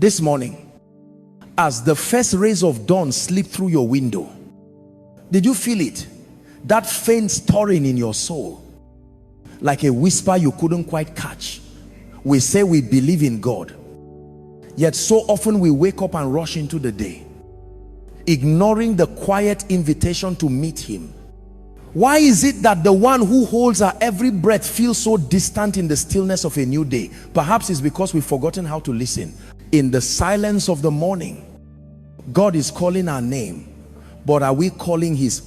This morning, as the first rays of dawn slipped through your window, did you feel it? That faint stirring in your soul, like a whisper you couldn't quite catch. We say we believe in God, yet so often we wake up and rush into the day, ignoring the quiet invitation to meet him. Why is it that the one who holds our every breath feels so distant in the stillness of a new day? Perhaps it's because we've forgotten how to listen. In the silence of the morning, God is calling our name, but are we calling his?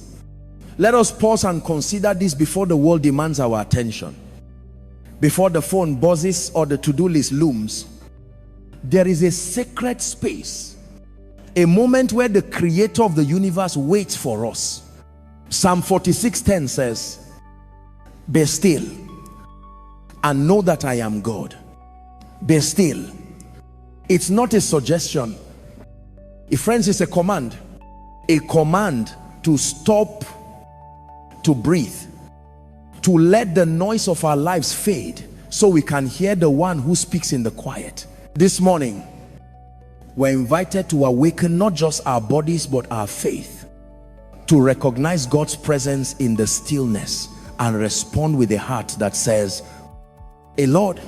Let us pause and consider this before the world demands our attention. Before the phone buzzes or the to-do list looms, there is a sacred space, a moment where the creator of the universe waits for us. Psalm 46:10 says, "Be still and know that I am God." Be still. It's not a suggestion. Friends, it's a command. A command to stop, to breathe, to let the noise of our lives fade so we can hear the one who speaks in the quiet. This morning, we're invited to awaken not just our bodies but our faith, to recognize God's presence in the stillness and respond with a heart that says, "Hey Lord,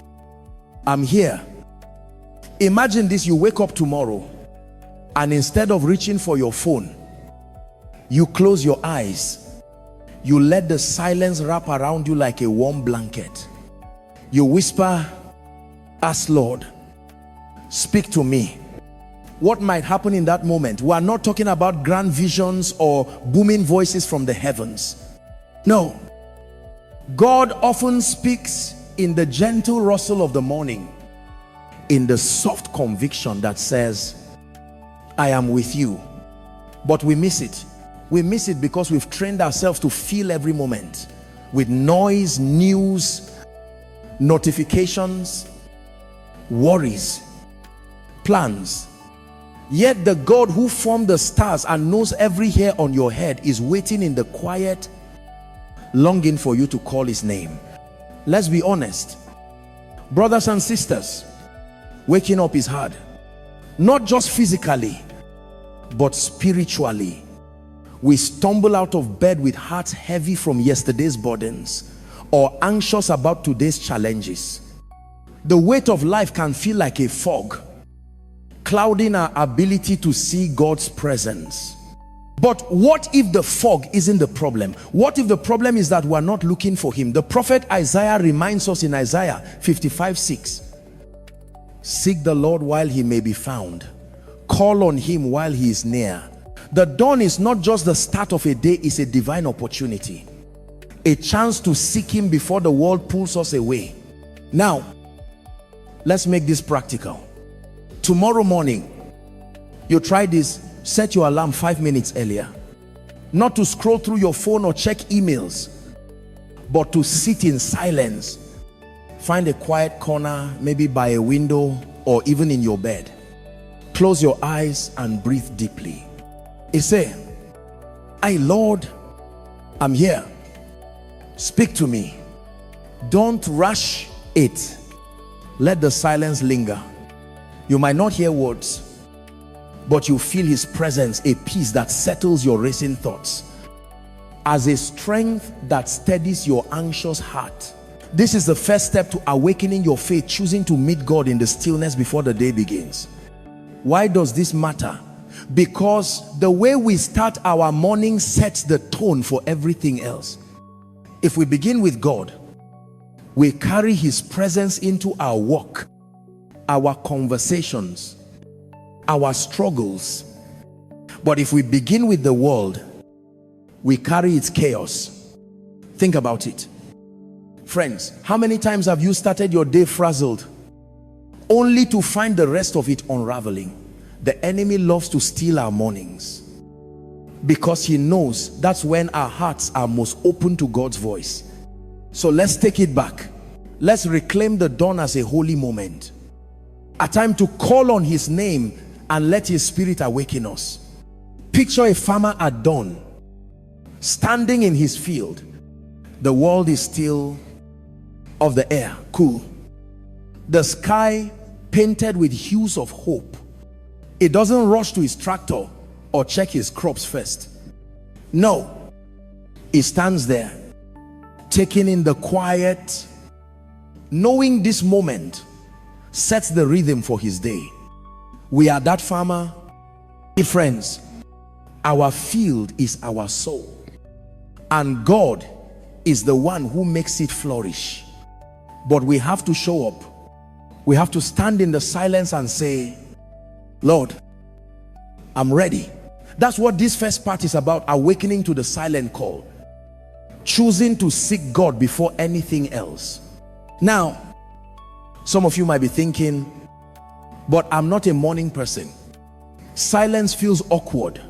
I'm here." Imagine this: you wake up tomorrow and instead of reaching for your phone, you close your eyes, you let the silence wrap around you like a warm blanket. You whisper, "Ask Lord, speak to me." What might happen in that moment? We are not talking about grand visions or booming voices from the heavens. No. God often speaks in the gentle rustle of the morning, in the soft conviction that says, "I am with you." But we miss it. We miss it because we've trained ourselves to fill every moment with noise, news, notifications, worries, plans. Yet the God who formed the stars and knows every hair on your head is waiting in the quiet, longing for you to call his name. Let's be honest, brothers and sisters, waking up is hard. Not just physically, but spiritually. We stumble out of bed with hearts heavy from yesterday's burdens or anxious about today's challenges. The weight of life can feel like a fog, clouding our ability to see God's presence. But what if the fog isn't the problem? What if the problem is that we're not looking for him? The prophet Isaiah reminds us in Isaiah 55:6, "Seek the Lord while he may be found. Call on him while he is near." The dawn is not just the start of a day, it's a divine opportunity. A chance to seek him before the world pulls us away. Now, let's make this practical. Tomorrow morning, you try this. Set your alarm 5 minutes earlier. Not to scroll through your phone or check emails, but to sit in silence. Find a quiet corner, maybe by a window or even in your bed. Close your eyes and breathe deeply. He say, "Hey Lord, I'm here. Speak to me." Don't rush it. Let the silence linger. You might not hear words, but you feel his presence, a peace that settles your racing thoughts, as a strength that steadies your anxious heart. This is the first step to awakening your faith, choosing to meet God in the stillness before the day begins. Why does this matter? Because the way we start our morning sets the tone for everything else. If we begin with God, we carry his presence into our work, our conversations, our struggles. But if we begin with the world, we carry its chaos. Think about it. Friends, how many times have you started your day frazzled only to find the rest of it unraveling? The enemy loves to steal our mornings because he knows that's when our hearts are most open to God's voice. So let's take it back. Let's reclaim the dawn as a holy moment, a time to call on his name and let his spirit awaken us. Picture a farmer at dawn, standing in his field. The world is still, of the air, cool. The sky painted with hues of hope. It doesn't rush to his tractor or check his crops first. No, he stands there, taking in the quiet, knowing this moment sets the rhythm for his day. We are that farmer. Friends, our field is our soul, and God is the one who makes it flourish. But we have to show up. We have to stand in the silence and say, Lord, I'm ready. That's what this first part is about, awakening to the silent call, choosing to seek God before anything else. Now, some of you might be thinking, but I'm not a morning person. Silence feels awkward.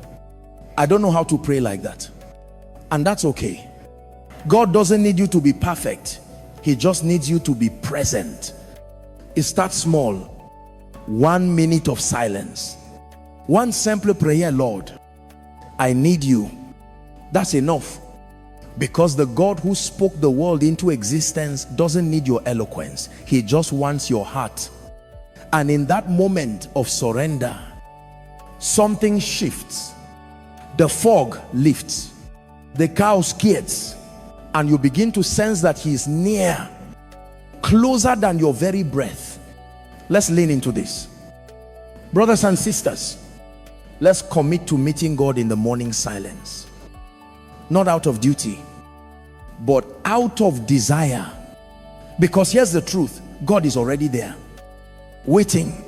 I don't know how to pray like that. And that's okay. God doesn't need you to be perfect. He just needs you to be present. It starts small. 1 minute of silence. One simple prayer, Lord, I need you. That's enough. Because the God who spoke the world into existence doesn't need your eloquence. He just wants your heart. And in that moment of surrender, something shifts. The fog lifts. The cow skids. And you begin to sense that he is near, closer than your very breath. Let's lean into this. Brothers and sisters, let's commit to meeting God in the morning silence. Not out of duty, but out of desire. Because here's the truth, God is already there, waiting.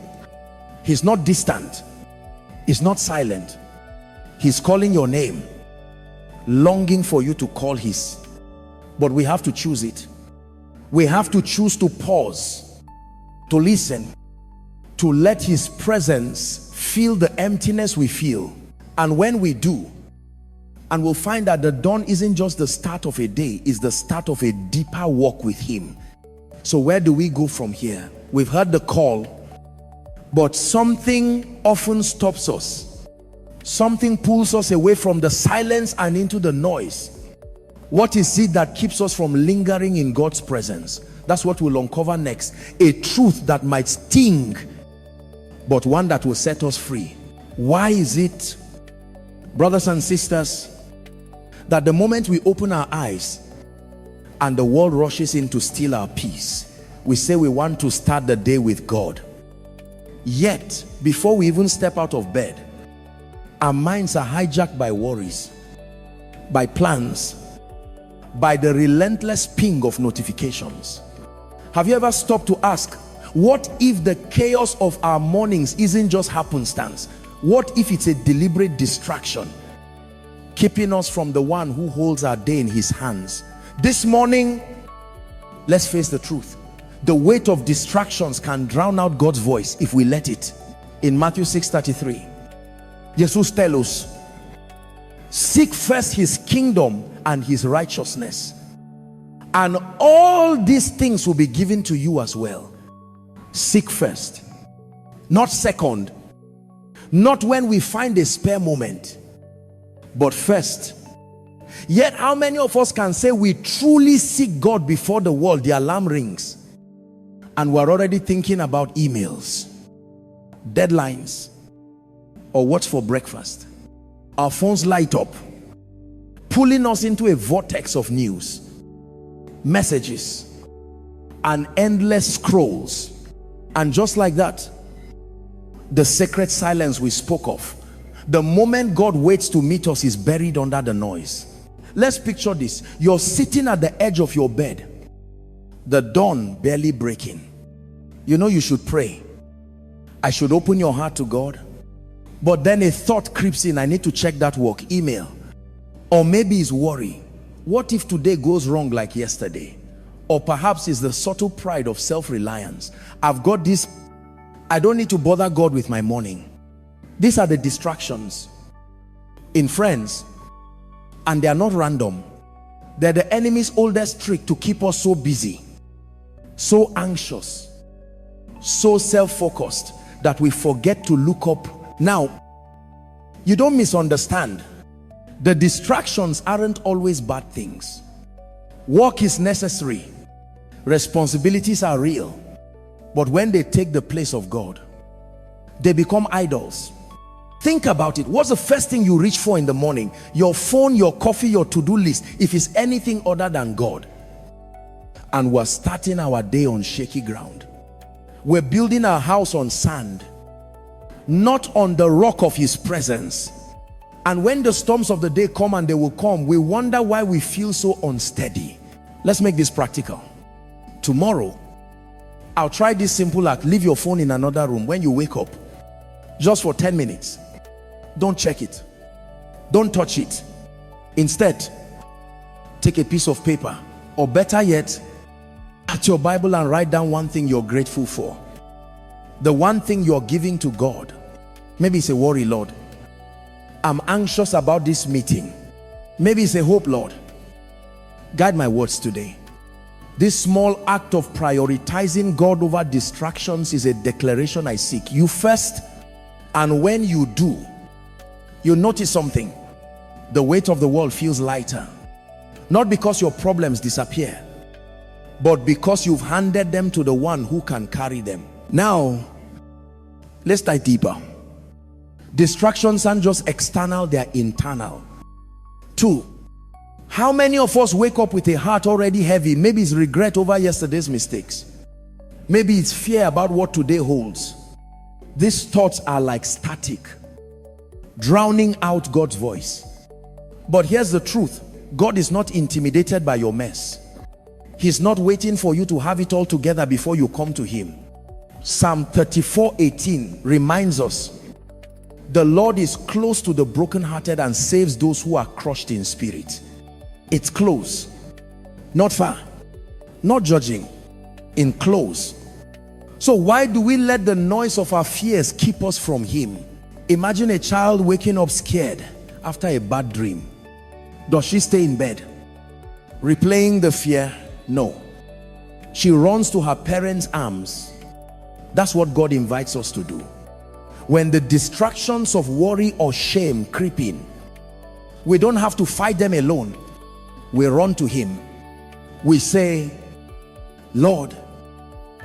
He's not distant. He's not silent. He's calling your name, longing for you to call his. But we have to choose it. We have to choose to pause, to listen, to let his presence fill the emptiness we feel. And when we do, and we'll find that the dawn isn't just the start of a day, it's the start of a deeper walk with him. So where do we go from here? We've heard the call, but something often stops us. Something pulls us away from the silence and into the noise. What is it that keeps us from lingering in God's presence? That's what we'll uncover next. A truth that might sting, but one that will set us free. Why is it, brothers and sisters, that the moment we open our eyes and the world rushes in to steal our peace, we say we want to start the day with God, yet before we even step out of bed, our minds are hijacked by worries, by plans, by the relentless ping of notifications? Have you ever stopped to ask, what if the chaos of our mornings isn't just happenstance? What if it's a deliberate distraction, keeping us from the one who holds our day in his hands? This morning, let's face the truth. The weight of distractions can drown out God's voice if we let it. In Matthew 6:33, Jesus tells us, seek first his kingdom and his righteousness, and all these things will be given to you as well. Seek first, not second, not when we find a spare moment, but first. Yet how many of us can say we truly seek God before the world, the alarm rings, and we're already thinking about emails, deadlines, or what's for breakfast? Our phones light up, pulling us into a vortex of news, messages, and endless scrolls. And just like that, the sacred silence we spoke of, the moment God waits to meet us, is buried under the noise. Let's picture this. You're sitting at the edge of your bed, the dawn barely breaking. You know you should pray. I should open your heart to God. But then a thought creeps in. I need to check that work email. Or maybe it's worry. What if today goes wrong like yesterday? Or perhaps it's the subtle pride of self-reliance. I've got this. I don't need to bother God with my morning. These are the distractions in friends, and they are not random. They're the enemy's oldest trick to keep us so busy, so anxious, so self-focused that we forget to look up. Now, you don't misunderstand. The distractions aren't always bad things. Work is necessary. Responsibilities are real. But when they take the place of God, they become idols. Think about it. What's the first thing you reach for in the morning? Your phone, your coffee, your to-do list, if it's anything other than God. And we're starting our day on shaky ground. We're building our house on sand, not on the rock of his presence. And when the storms of the day come, and they will come, we wonder why we feel so unsteady. Let's make this practical. Tomorrow, I'll try this simple act. Leave your phone in another room when you wake up, just for 10 minutes. Don't check it. Don't touch it. Instead, take a piece of paper, or better yet, at your Bible and write down one thing you're grateful for. The one thing you're giving to God. Maybe it's a worry, Lord, I'm anxious about this meeting. Maybe it's a hope, Lord, guide my words today. This small act of prioritizing God over distractions is a declaration I seek you first. And when you do, you notice something. The weight of the world feels lighter. Not because your problems disappear, but because you've handed them to the one who can carry them. Now, let's dive deeper. Distractions aren't just external, they're internal. 2, how many of us wake up with a heart already heavy? Maybe it's regret over yesterday's mistakes. Maybe it's fear about what today holds. These thoughts are like static, drowning out God's voice. But here's the truth. God is not intimidated by your mess. He's not waiting for you to have it all together before you come to him. Psalm 34:18 reminds us, the Lord is close to the brokenhearted and saves those who are crushed in spirit. It's close, not far, not judging, in close. So why do we let the noise of our fears keep us from him? Imagine a child waking up scared after a bad dream. Does she stay in bed replaying the fear? No. She runs to her parents' arms. That's what God invites us to do. When the distractions of worry or shame creep in, we don't have to fight them alone. We run to him. We say, Lord,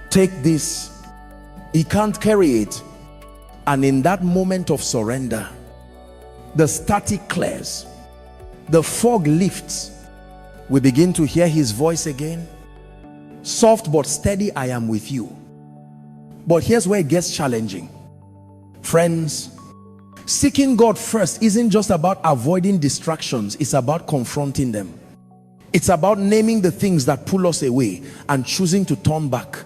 take this. He can't carry it. And in that moment of surrender, the static clears, the fog lifts. We begin to hear his voice again. Soft but steady, I am with you. But here's where it gets challenging. Friends, seeking God first isn't just about avoiding distractions. It's about confronting them. It's about naming the things that pull us away and choosing to turn back.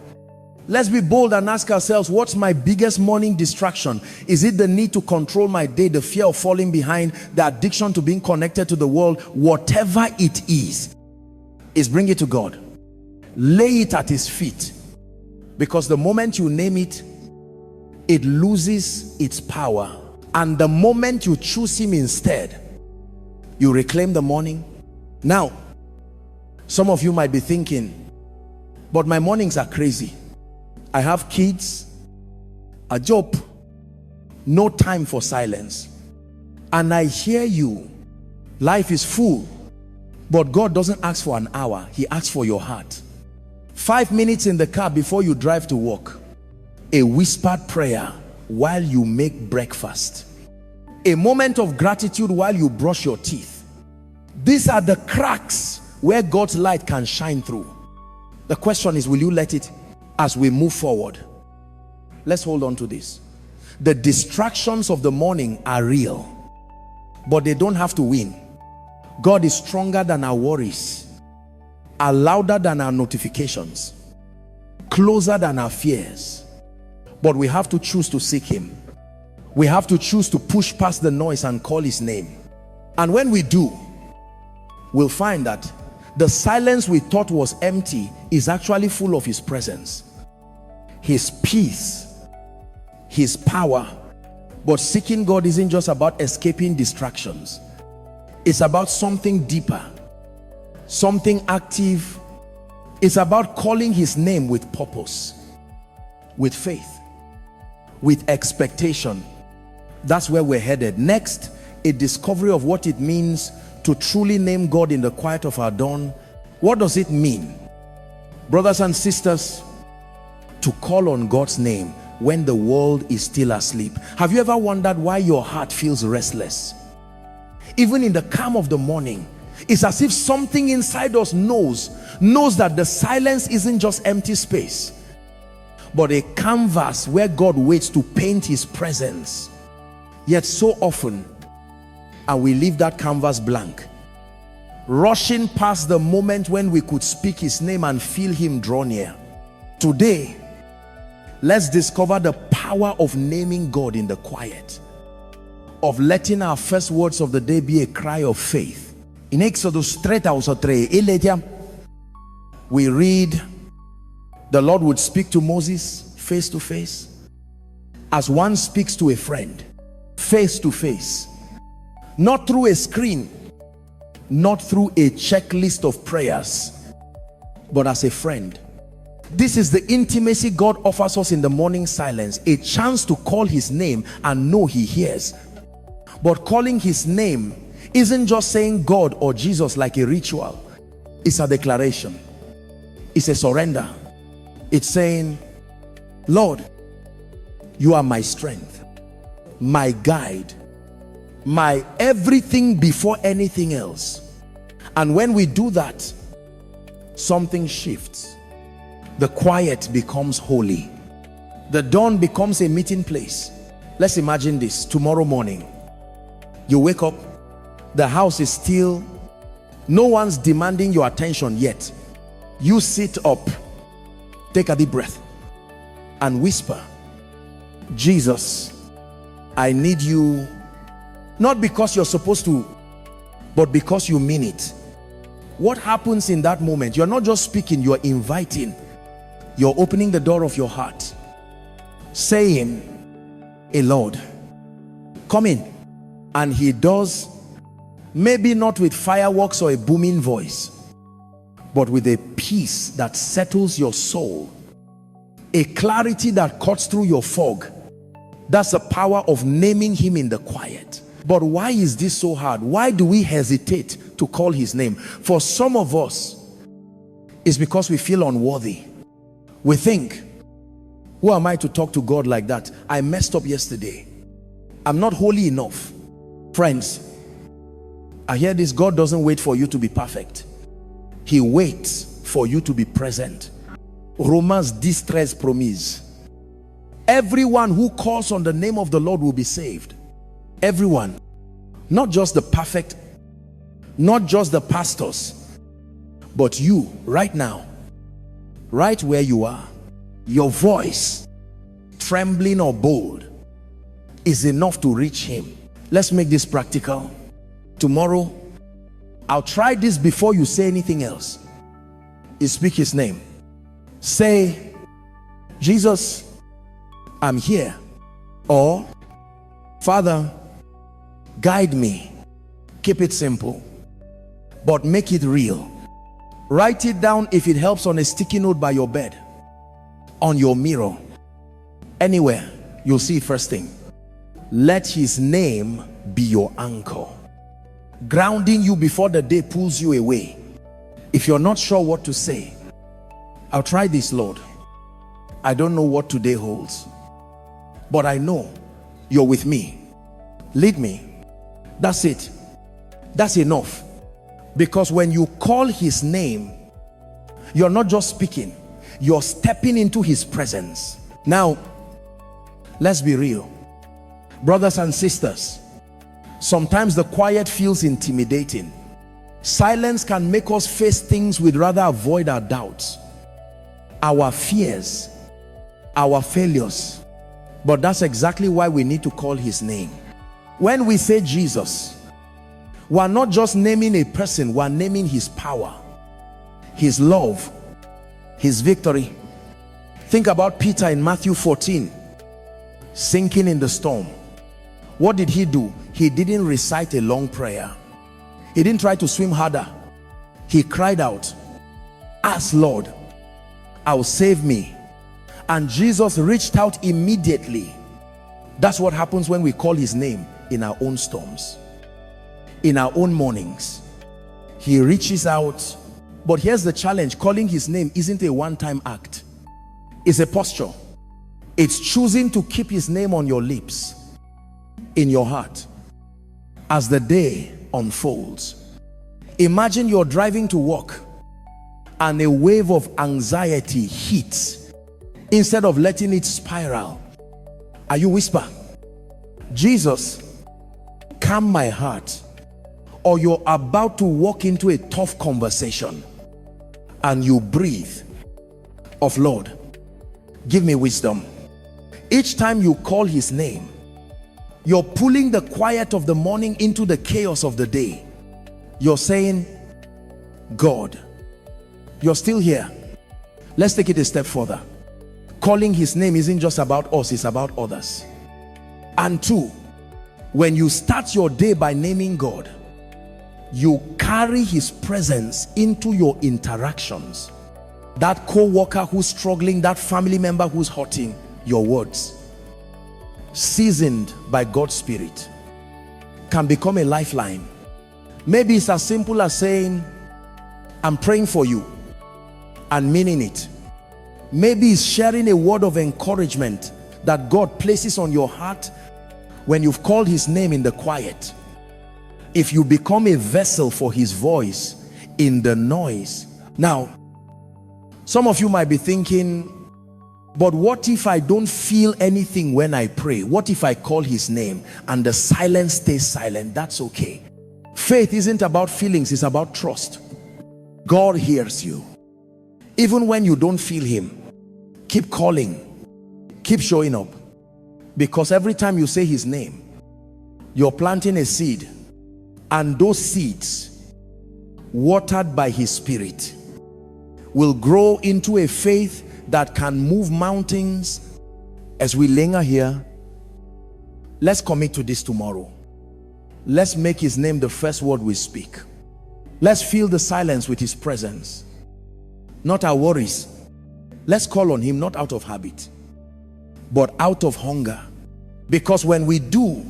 Let's be bold and ask ourselves, what's my biggest morning distraction? Is it the need to control my day, the fear of falling behind, the addiction to being connected to the world? Whatever it is bring it to God. Lay it at his feet. Because the moment you name it, it loses its power. And the moment you choose him instead, you reclaim the morning. Now, some of you might be thinking, but my mornings are crazy. I have kids, a job, no time for silence. And I hear you. Life is full. But God doesn't ask for an hour. He asks for your heart. 5 minutes in the car before you drive to work. A whispered prayer while you make breakfast. A moment of gratitude while you brush your teeth. These are the cracks where God's light can shine through. The question is, will you let it? As we move forward, let's hold on to this. The distractions of the morning are real, but they don't have to win. God is stronger than our worries, are louder than our notifications, closer than our fears. But we have to choose to seek him. We have to choose to push past the noise and call his name. And when we do, we'll find that the silence we thought was empty is actually full of his presence, his peace, his power. But seeking God isn't just about escaping distractions. It's about something deeper, something active. It's about calling his name with purpose, with faith, with expectation. That's where we're headed. Next, a discovery of what it means to truly name God in the quiet of our dawn. What does it mean? Brothers and sisters, to call on God's name when the world is still asleep. Have you ever wondered why your heart feels restless? Even in the calm of the morning, it's as if something inside us knows that the silence isn't just empty space, but a canvas where God waits to paint his presence. Yet so often, and we leave that canvas blank, rushing past the moment when we could speak his name and feel him draw near. Today, let's discover the power of naming God in the quiet, of letting our first words of the day be a cry of faith. In Exodus 3, we read the Lord would speak to Moses face to face, as one speaks to a friend, face to face, not through a screen, not through a checklist of prayers, but as a friend. This is the intimacy God offers us in the morning silence, a chance to call his name and know he hears. But calling his name isn't just saying God or Jesus like a ritual. It's a declaration. It's a surrender. It's saying, Lord, you are my strength, my guide, my everything before anything else. And when we do that, something shifts. The quiet becomes holy. The dawn becomes a meeting place. Let's imagine this. Tomorrow morning, you wake up, the house is still, no one's demanding your attention yet. You sit up, take a deep breath, and whisper, Jesus, I need you, not because you're supposed to, but because you mean it. What happens in that moment? You're not just speaking, you're inviting. You're opening the door of your heart, saying, hey Lord, come in. And he does, maybe not with fireworks or a booming voice, but with a peace that settles your soul, a clarity that cuts through your fog. That's the power of naming him in the quiet. But why is this so hard? Why do we hesitate to call his name? For some of us, it's because we feel unworthy. We think, who am I to talk to God like that? I messed up yesterday. I'm not holy enough. Friends, I hear this. God doesn't wait for you to be perfect. He waits for you to be present. Romans 10:13 promise. Everyone who calls on the name of the Lord will be saved. Everyone. Not just the perfect, not just the pastors, but you right now, right where you are, your voice, trembling or bold, is enough to reach him. Let's make this practical. Tomorrow, I'll try this before you say anything else. You speak his name. Say, Jesus, I'm here. Or, Father, guide me. Keep it simple, but make it real. Write it down if it helps on a sticky note by your bed, on your mirror, anywhere. You'll see it first thing. Let his name be your anchor, grounding you before the day pulls you away. If you're not sure what to say, I'll try this, Lord. I don't know what today holds, but I know you're with me. Lead me. That's it. That's enough. Because when you call his name, you're not just speaking, you're stepping into his presence. Now, let's be real. Brothers and sisters, sometimes the quiet feels intimidating. Silence can make us face things we'd rather avoid: our doubts, our fears, our failures. But that's exactly why we need to call his name. When we say Jesus, we're not just naming a person, we're naming his power, his love, his victory. Think about Peter in Matthew 14, sinking in the storm. What did he do? He didn't recite a long prayer. He didn't try to swim harder. He cried out, "Ask Lord, I'll save me." And Jesus reached out immediately. That's what happens when we call his name in our own storms, in our own mornings. He reaches out. But here's the challenge: calling his name isn't a one-time act. It's a posture. It's choosing to keep his name on your lips, in your heart, as the day unfolds. Imagine you're driving to work and a wave of anxiety hits. Instead of letting it spiral, are you whisper, Jesus, calm my heart? Or you're about to walk into a tough conversation and you breathe of, Lord, give me wisdom. Each time you call his name, you're pulling the quiet of the morning into the chaos of the day. You're saying, God, you're still here. Let's take it a step further. Calling his name isn't just about us, it's about others. And two, when you start your day by naming God, you carry his presence into your interactions. That co-worker who's struggling, that family member who's hurting, your words, seasoned by God's Spirit, can become a lifeline. Maybe it's as simple as saying, I'm praying for you, and meaning it. Maybe it's sharing a word of encouragement that God places on your heart when you've called his name in the quiet. If you become a vessel for his voice in the noise. Now, some of you might be thinking, but what if I don't feel anything when I pray? What if I call his name and the silence stays silent? That's okay. Faith isn't about feelings, it's about trust. God hears you. Even when you don't feel him, keep calling, keep showing up. Because every time you say his name, you're planting a seed. And those seeds, watered by his Spirit, will grow into a faith that can move mountains. As we linger here, let's commit to this tomorrow. Let's make his name the first word we speak. Let's fill the silence with his presence, not our worries. Let's call on him, not out of habit, but out of hunger. Because when we do,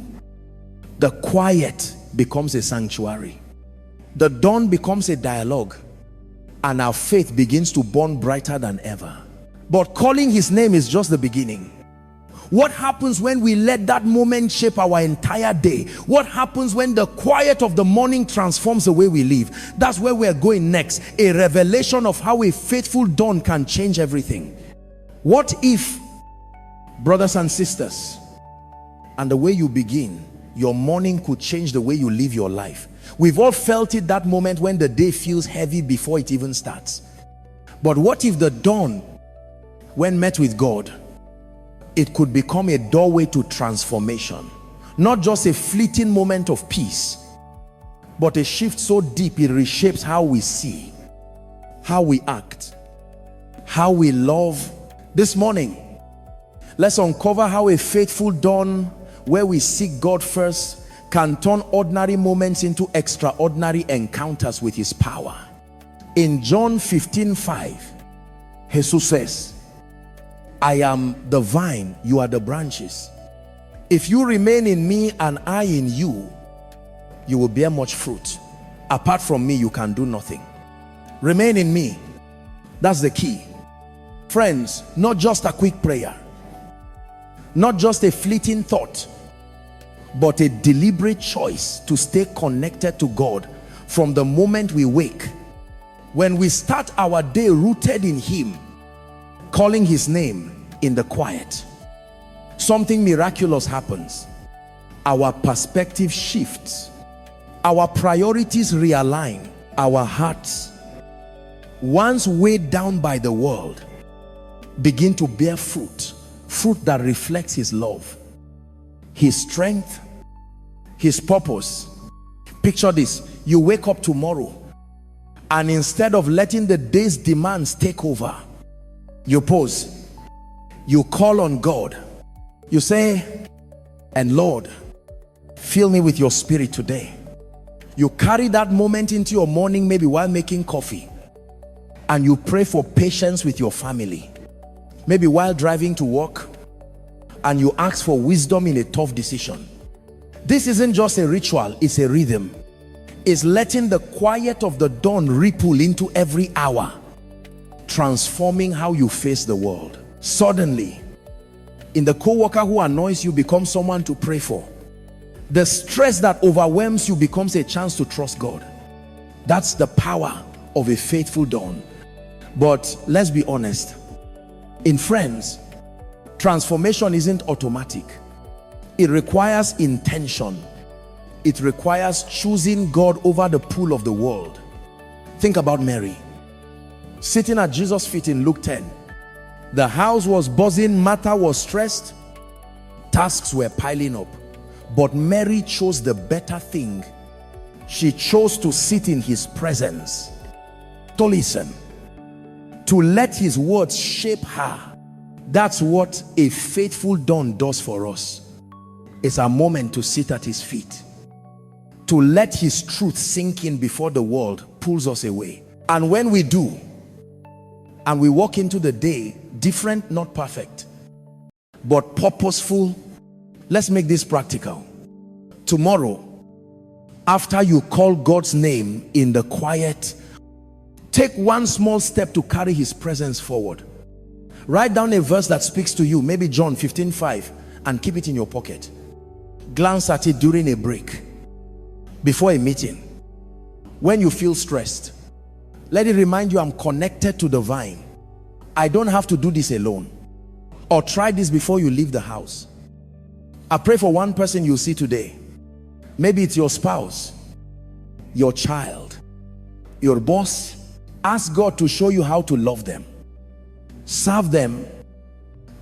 the quiet becomes a sanctuary. The dawn becomes a dialogue, and our faith begins to burn brighter than ever. But calling his name is just the beginning. What happens when we let that moment shape our entire day? What happens when the quiet of the morning transforms the way we live? That's where we're going next. A revelation of how a faithful dawn can change everything. What if, brothers and sisters, and the way you begin your morning could change the way you live your life? We've all felt it, that moment when the day feels heavy before it even starts. But what if the dawn, when met with God, it could become a doorway to transformation? Not just a fleeting moment of peace, but a shift so deep it reshapes how we see, how we act, how we love. This morning, let's uncover how a faithful dawn, where we seek God first, can turn ordinary moments into extraordinary encounters with his power. In John 15:5, Jesus says, I am the vine, you are the branches. If you remain in me and I in you, you will bear much fruit. Apart from me, you can do nothing. Remain in me. That's the key. Friends, not just a quick prayer, not just a fleeting thought, but a deliberate choice to stay connected to God from the moment we wake. When we start our day rooted in him, calling his name in the quiet, something miraculous happens. Our perspective shifts, our priorities realign, our hearts, once weighed down by the world, begin to bear fruit that reflects his love, his strength, his purpose. Picture this: you wake up tomorrow, and instead of letting the day's demands take over, you pause, you call on God, you say, and Lord, fill me with your Spirit today. You carry that moment into your morning, maybe while making coffee, and you pray for patience with your family, maybe while driving to work, and you ask for wisdom in a tough decision. This isn't just a ritual, it's a rhythm. It's letting the quiet of the dawn ripple into every hour, transforming how you face the world. Suddenly, in the co-worker who annoys you becomes someone to pray for. The stress that overwhelms you becomes a chance to trust God. That's the power of a faithful dawn. But let's be honest, in friends, transformation isn't automatic. It requires intention. It requires choosing God over the pull of the world. Think about Mary sitting at Jesus' feet in Luke 10. The house was buzzing, Martha was stressed, tasks were piling up, but Mary chose the better thing. She chose to sit in his presence, to listen, to let his words shape her. That's what a faithful dawn does for us. It's a moment to sit at his feet, to let his truth sink in before the world pulls us away. And when we do, and we walk into the day different, not perfect, but purposeful. Let's make this practical. Tomorrow, after you call God's name in the quiet, take one small step to carry his presence forward. Write down a verse that speaks to you, maybe John 15:5, and keep it in your pocket. Glance at it during a break, before a meeting, when you feel stressed. Let it remind you, I'm connected to the vine. I don't have to do this alone. Or try this before you leave the house. I pray for one person you see today. Maybe it's your spouse, your child, your boss. Ask God to show you how to love them, serve them,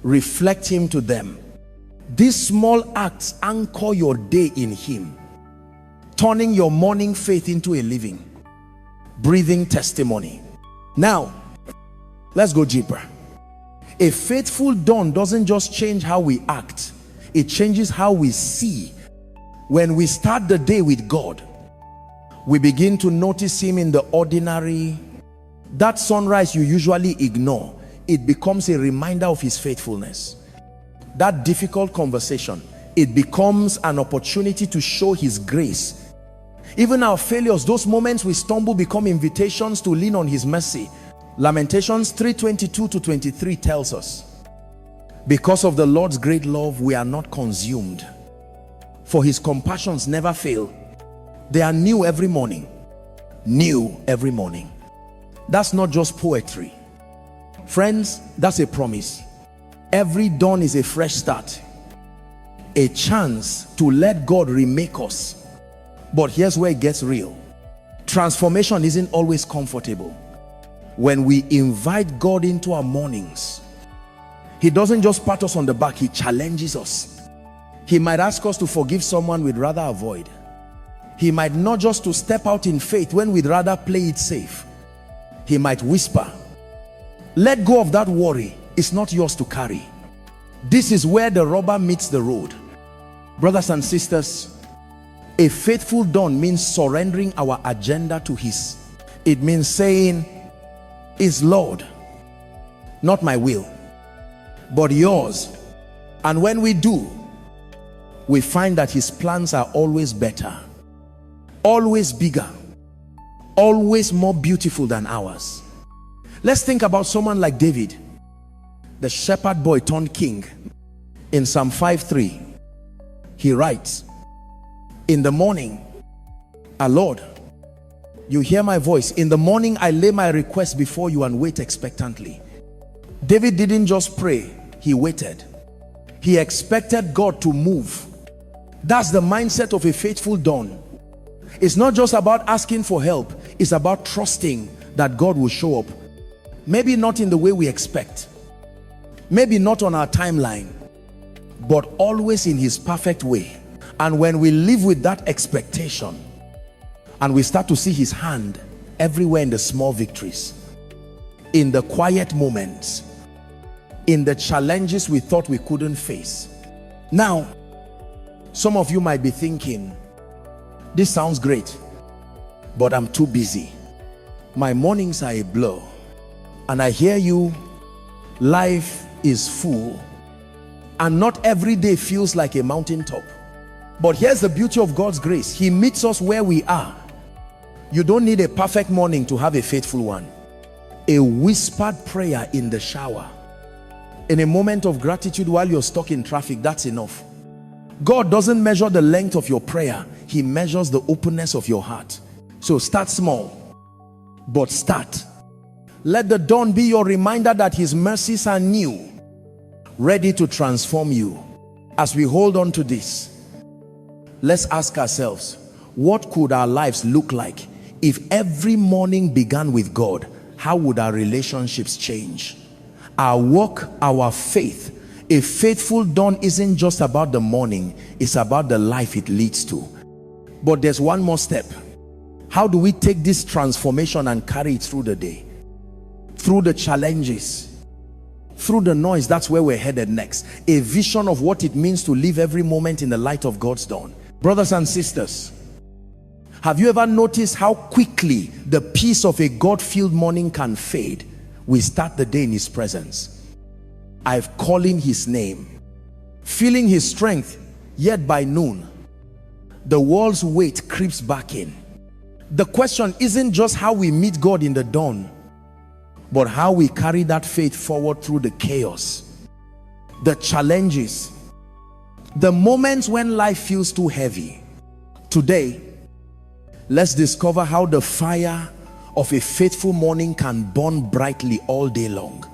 reflect him to them. These small acts anchor your day in him, turning your morning faith into a living, breathing testimony. Now, let's go deeper. A faithful dawn doesn't just change how we act, it changes how we see. When we start the day with God, we begin to notice him in the ordinary. That sunrise you usually ignore, it becomes a reminder of his faithfulness. That difficult conversation, it becomes an opportunity to show his grace. Even our failures, those moments we stumble, become invitations to lean on his mercy. Lamentations 3:22-23 tells us, because of the Lord's great love, we are not consumed, for his compassions never fail. They are new every morning. New every morning. That's not just poetry. Friends, that's a promise. Every dawn is a fresh start, a chance to let God remake us. But here's where it gets real. Transformation isn't always comfortable. When we invite God into our mornings, he doesn't just pat us on the back, he challenges us. He might ask us to forgive someone we'd rather avoid. He might nudge us to step out in faith when we'd rather play it safe. He might whisper, let go of that worry, it's not yours to carry. This is where the rubber meets the road. Brothers and sisters, a faithful dawn means surrendering our agenda to his. It means saying, is Lord, not my will, but yours. And when we do, we find that his plans are always better, always bigger, always more beautiful than ours. Let's think about someone like David, the shepherd boy turned king. In Psalm 5:3, he writes, in the morning, Lord, you hear my voice. In the morning, I lay my request before you and wait expectantly. David didn't just pray, he waited. He expected God to move. That's the mindset of a faithful dawn. It's not just about asking for help, it's about trusting that God will show up. Maybe not in the way we expect, maybe not on our timeline, but always in his perfect way. And when we live with that expectation, and we start to see his hand everywhere, in the small victories, in the quiet moments, in the challenges we thought we couldn't face. Now, some of you might be thinking, this sounds great, but I'm too busy. My mornings are a blur. And I hear you, life is full, and not every day feels like a mountaintop. But here's the beauty of God's grace. He meets us where we are. You don't need a perfect morning to have a faithful one. A whispered prayer in the shower, In a moment of gratitude while you're stuck in traffic, that's enough. God doesn't measure the length of your prayer. He measures the openness of your heart. So start small, but start. Let the dawn be your reminder that his mercies are new, ready to transform you. As we hold on to this, let's ask ourselves, what could our lives look like if every morning began with God? How would our relationships change? Our work, our faith. A faithful dawn isn't just about the morning, it's about the life it leads to. But there's one more step. How do we take this transformation and carry it through the day? Through the challenges, through the noise. That's where we're headed next. A vision of what it means to live every moment in the light of God's dawn. Brothers and sisters, have you ever noticed how quickly the peace of a God-filled morning can fade? We start the day in his presence. I've calling his name, feeling his strength, yet by noon, the world's weight creeps back in. The question isn't just how we meet God in the dawn, but how we carry that faith forward through the chaos, the challenges, the moments when life feels too heavy. Today, let's discover how the fire of a faithful morning can burn brightly all day long,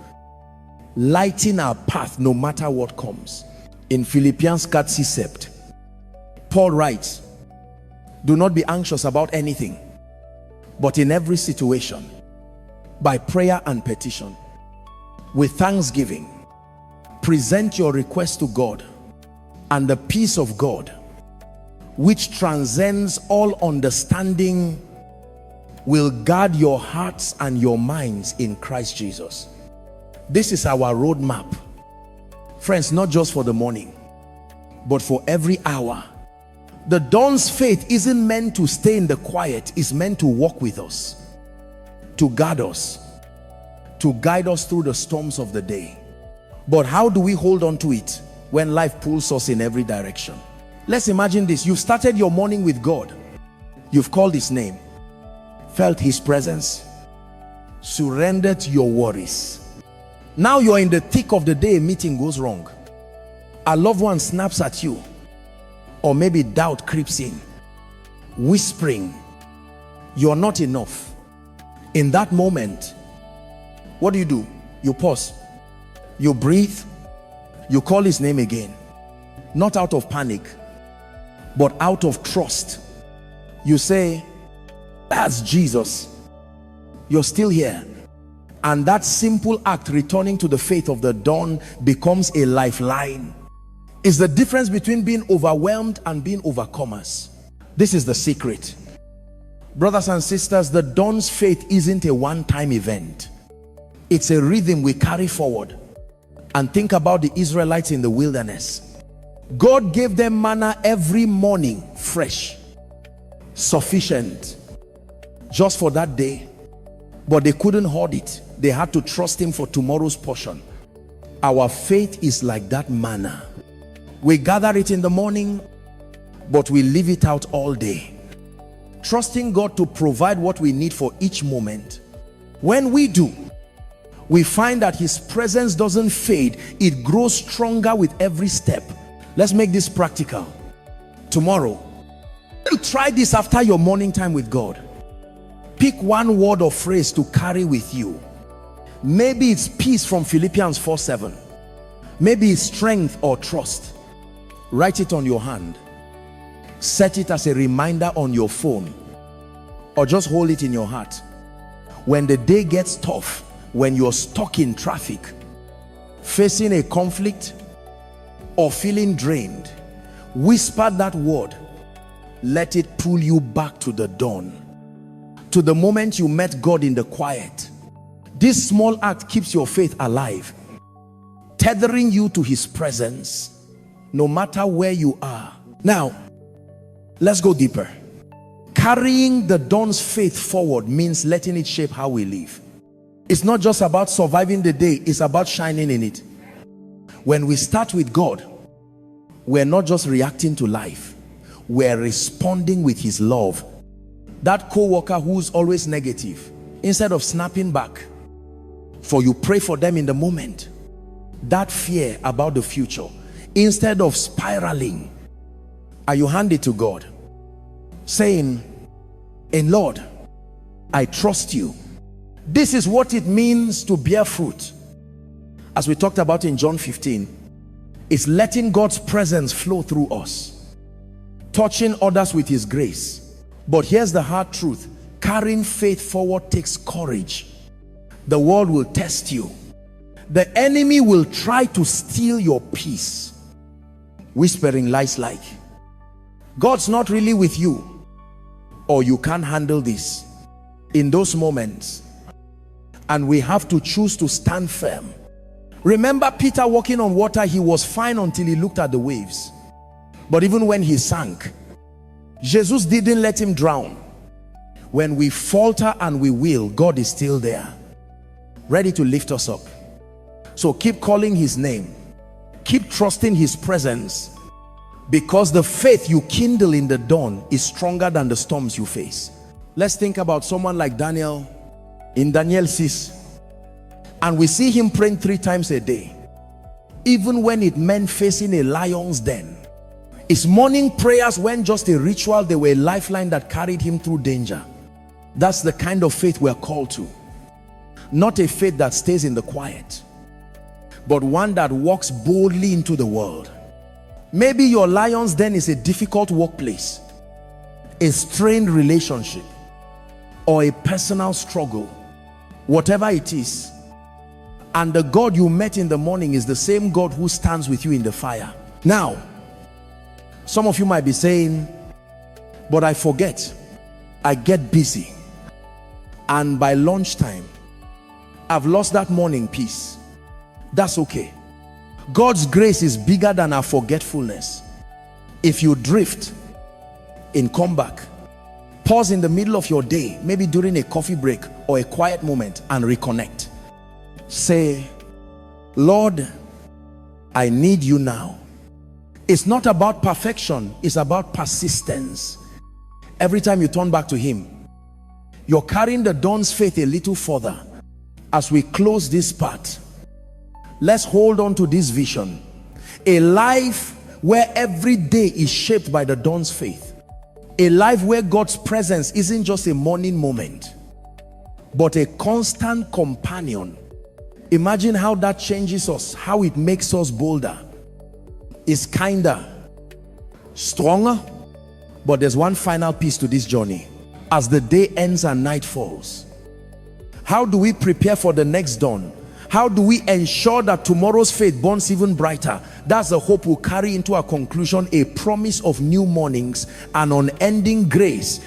lighting our path no matter what comes. In Philippians 4:7, Paul writes, do not be anxious about anything, but in every situation, by prayer and petition, with thanksgiving, present your request to God, and the peace of God, which transcends all understanding, will guard your hearts and your minds in Christ Jesus. This is our roadmap, friends, not just for the morning, but for every hour. The dawn's faith isn't meant to stay in the quiet, it's meant to walk with us, to guard us, to guide us through the storms of the day. But how do we hold on to it when life pulls us in every direction? Let's imagine this. You've started your morning with God. You've called his name, felt his presence, surrendered your worries. Now you're in the thick of the day. A meeting goes wrong, a loved one snaps at you, or maybe doubt creeps in, whispering you're not enough. In that moment, what do? You pause, you breathe, you call his name again, not out of panic, but out of trust. You say, that's Jesus. You're still here. And that simple act, returning to the faith of the dawn, becomes a lifeline. It's the difference between being overwhelmed and being overcomers. This is the secret. Brothers and sisters, the dawn's faith isn't a one-time event. It's a rhythm we carry forward. And think about the Israelites in the wilderness. God gave them manna every morning, fresh, sufficient, just for that day. But they couldn't hoard it. They had to trust him for tomorrow's portion. Our faith is like that manna. We gather it in the morning, but we leave it out all day, trusting God to provide what we need for each moment. When we do, we find that his presence doesn't fade. It grows stronger with every step. Let's make this practical. Tomorrow, you try this after your morning time with God. Pick one word or phrase to carry with you. Maybe it's peace from Philippians 4:7. Maybe it's strength or trust. Write it on your hand. Set it as a reminder on your phone, or just hold it in your heart. When the day gets tough, when you're stuck in traffic, facing a conflict, or feeling drained, whisper that word. Let it pull you back to the dawn, to the moment you met God in the quiet. This small act keeps your faith alive, tethering you to his presence no matter where you are. Now, let's go deeper. Carrying the dawn's faith forward means letting it shape how we live. It's not just about surviving the day, it's about shining in it. When we start with God, we're not just reacting to life, we're responding with his love. That co-worker who's always negative, instead of snapping back, for you pray for them in the moment, that fear about the future, instead of spiraling, you hand it to God, saying, and Lord, I trust you. This is what it means to bear fruit. As we talked about in John 15, it's letting God's presence flow through us, touching others with his grace. But here's the hard truth: carrying faith forward takes courage. The world will test you. The enemy will try to steal your peace, whispering lies like, God's not really with you, or you can't handle this. In those moments, and we have to choose to stand firm. Remember Peter walking on water, he was fine until he looked at the waves. But even when he sank, Jesus didn't let him drown. When we falter and we will, God is still there, ready to lift us up. So keep calling his name, keep trusting his presence, because the faith you kindle in the dawn is stronger than the storms you face. Let's think about someone like Daniel in Daniel 6, and we see him praying 3 times a day, even when it meant facing a lion's den. His morning prayers weren't just a ritual, they were a lifeline that carried him through danger. That's the kind of faith we're called to. Not a faith that stays in the quiet, but one that walks boldly into the world. Maybe your lion's den is a difficult workplace, a strained relationship, or a personal struggle. Whatever it is, and the God you met in the morning is the same God who stands with you in the fire. Now, some of you might be saying, but I forget, I get busy, and by lunchtime I've lost that morning peace. That's okay. God's grace is bigger than our forgetfulness. If you drift in, come back. Pause in the middle of your day, maybe during a coffee break or a quiet moment, and reconnect. Say, Lord, I need you now. It's not about perfection, it's about persistence. Every time you turn back to him, you're carrying the dawn's faith a little further. As we close this part, let's hold on to this vision, a life where every day is shaped by the dawn's faith, a life where God's presence isn't just a morning moment, but a constant companion. Imagine how that changes us, how it makes us bolder. It's kinder, stronger. But there's one final piece to this journey. As the day ends and night falls, how do we prepare for the next dawn? How do we ensure that tomorrow's faith burns even brighter? That's the hope we'll carry into our conclusion, a promise of new mornings and unending grace